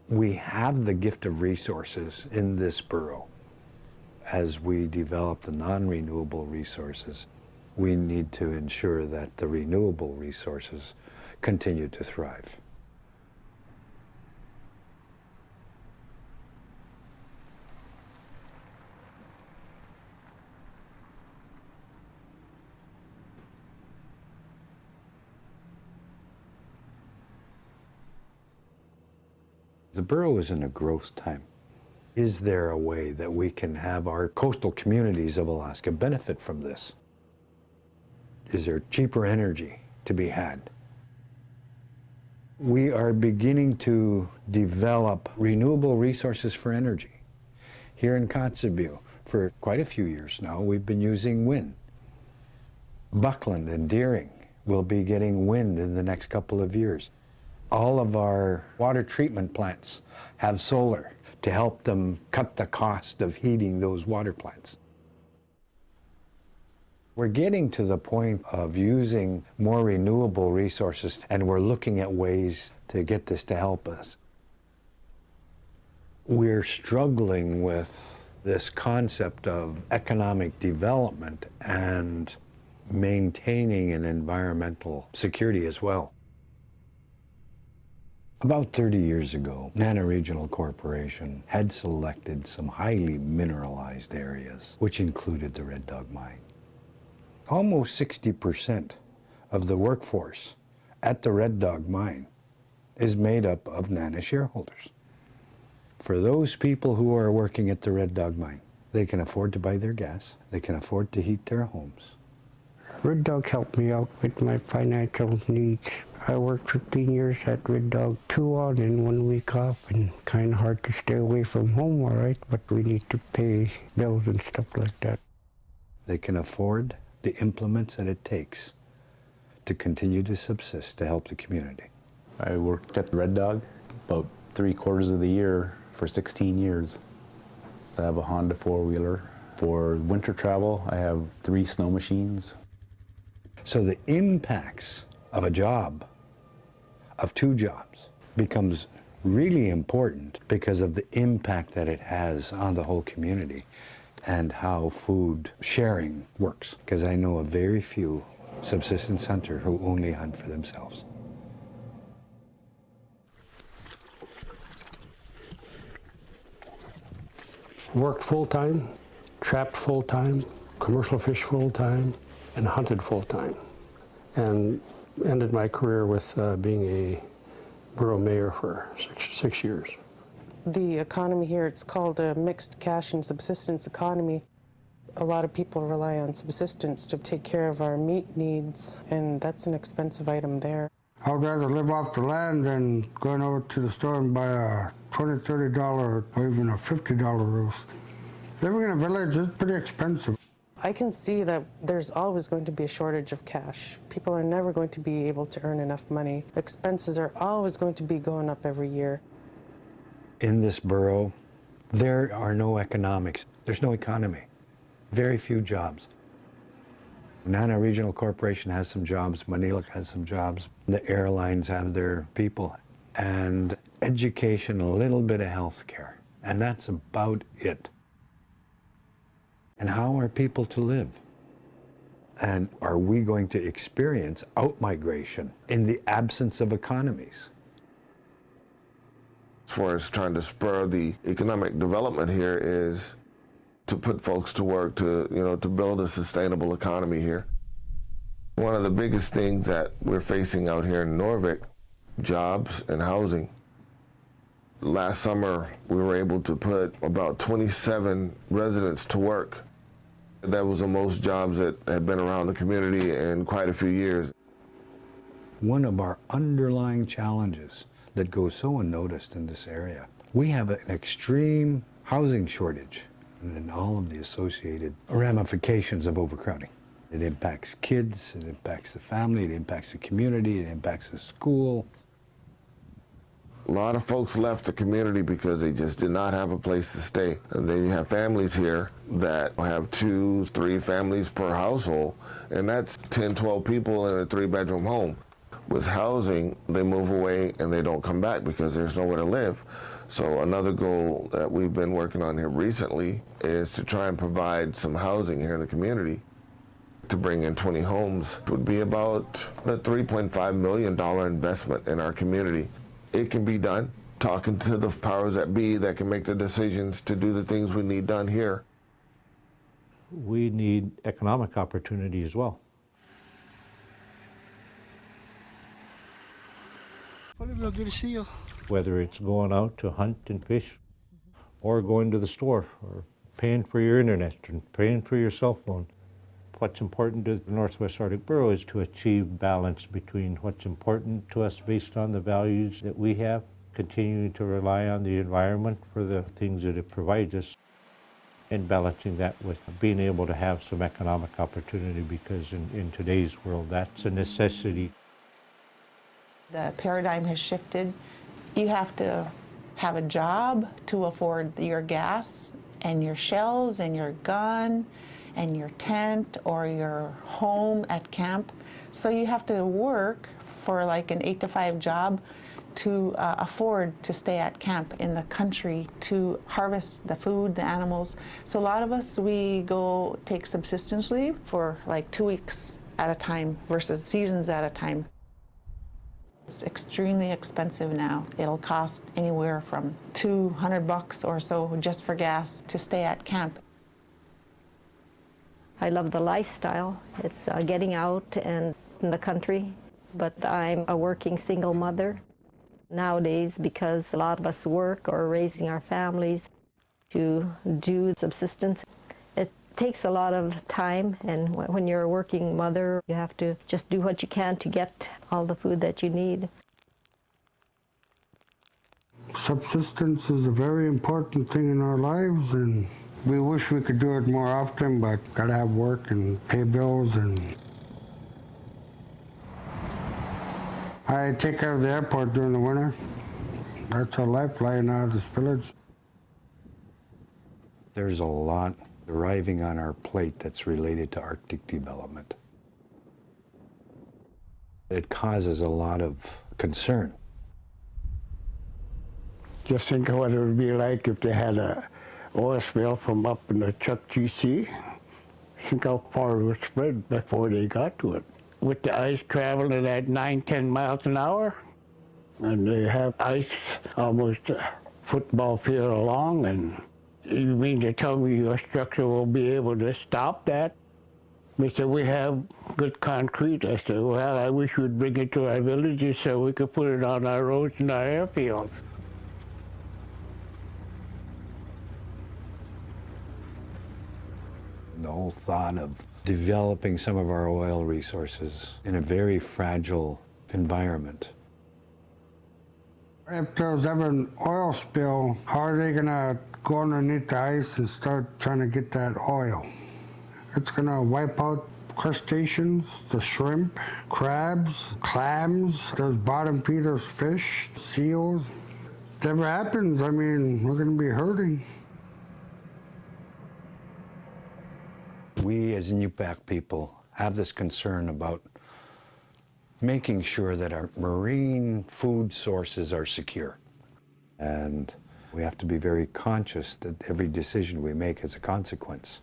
We have the gift of resources in this borough. As we develop the non-renewable resources, we need to ensure that the renewable resources continue to thrive. The borough is in a growth time. Is there a way that we can have our coastal communities of Alaska benefit from this? Is there cheaper energy to be had? We are beginning to develop renewable resources for energy. Here in Kotzebue, for quite a few years now, we've been using wind. Buckland and Deering will be getting wind in the next couple of years. All of our water treatment plants have solar to help them cut the cost of heating those water plants. We're getting to the point of using more renewable resources, and we're looking at ways to get this to help us. We're struggling with this concept of economic development and maintaining an environmental security as well. About 30 years ago, Nana Regional Corporation had selected some highly mineralized areas, which included the Red Dog Mine. Almost 60% of the workforce at the Red Dog Mine is made up of Nana shareholders. For those people who are working at the Red Dog Mine, they can afford to buy their gas, they can afford to heat their homes. Red Dog helped me out with my financial needs. I worked 15 years at Red Dog, 2 on and 1 week off, and kind of hard to stay away from home, all right, but we need to pay bills and stuff like that. They can afford the implements that it takes to continue to subsist to help the community. I worked at the Red Dog about 3/4 of the year for 16 years. I have a Honda 4-wheeler. For winter travel, I have 3 snow machines. So the impacts of a job, of 2 jobs, becomes really important because of the impact that it has on the whole community and how food sharing works. Because I know of very few subsistence hunters who only hunt for themselves. Worked full-time, trapped full-time, commercial fish full-time, and hunted full-time. And ended my career with being a borough mayor for six years. The economy here, it's called a mixed cash and subsistence economy. A lot of people rely on subsistence to take care of our meat needs, and that's an expensive item there. I'd rather live off the land than going over to the store and buy a $20, $30 or even a $50 roast. Living in a village is pretty expensive. I can see that there's always going to be a shortage of cash. People are never going to be able to earn enough money. Expenses are always going to be going up every year. In this borough, there are no economics. There's no economy. Very few jobs. Nana Regional Corporation has some jobs, Manila has some jobs, the airlines have their people, and education, a little bit of health care, and that's about it. And how are people to live? And are we going to experience outmigration in the absence of economies? As far as trying to spur the economic development here is to put folks to work to build a sustainable economy here. One of the biggest things that we're facing out here in Norvik, jobs and housing. Last summer, we were able to put about 27 residents to work. That was the most jobs that had been around the community in quite a few years. One of our underlying challenges that goes so unnoticed in this area, we have an extreme housing shortage and all of the associated ramifications of overcrowding. It impacts kids, it impacts the family, it impacts the community, it impacts the school. A lot of folks left the community because they just did not have a place to stay. And then you have families here that have 2, 3 families per household, and that's 10, 12 people in a 3-bedroom home. With housing, they move away and they don't come back because there's nowhere to live. So another goal that we've been working on here recently is to try and provide some housing here in the community. To bring in 20 homes would be about a $3.5 million investment in our community. It can be done. Talking to the powers that be that can make the decisions to do the things we need done here. We need economic opportunity as well. Real good to see you. Whether it's going out to hunt and fish, or going to the store, or paying for your internet, and paying for your cell phone. What's important to the Northwest Arctic Borough is to achieve balance between what's important to us based on the values that we have, continuing to rely on the environment for the things that it provides us, and balancing that with being able to have some economic opportunity, because in today's world, that's a necessity. The paradigm has shifted. You have to have a job to afford your gas and your shells and your gun and your tent or your home at camp. So you have to work for like an 8-to-5 job to afford to stay at camp in the country to harvest the food, the animals. So a lot of us, we go take subsistence leave for like 2 weeks at a time versus seasons at a time. It's extremely expensive now. It'll cost anywhere from $200 or so just for gas to stay at camp. I love the lifestyle. It's getting out and in the country, but I'm a working single mother nowadays because a lot of us work or raising our families to do subsistence. It takes a lot of time, and when you're a working mother, you have to just do what you can to get all the food that you need. Subsistence is a very important thing in our lives, and we wish we could do it more often, but gotta have work and pay bills. And I take care of the airport during the winter. That's our lifeline out of this village. There's a lot arriving on our plate that's related to Arctic development. It causes a lot of concern. Just think of what it would be like if they had a oil spill from up in the Chukchi Sea. Think how far it would spread before they got to it. With the ice traveling at 9-10 miles an hour, and they have ice almost a football field long, and you mean to tell me your structure will be able to stop that? They said, we have good concrete. I said, well, I wish we'd bring it to our villages so we could put it on our roads and our airfields. The whole thought of developing some of our oil resources in a very fragile environment. If there's ever an oil spill, how are they gonna go underneath the ice and start trying to get that oil? It's gonna wipe out crustaceans, the shrimp, crabs, clams, there's bottom feeders, fish, seals. If that ever happens, I mean, we're gonna be hurting. We as Iñupiat people have this concern about making sure that our marine food sources are secure. And we have to be very conscious that every decision we make has a consequence.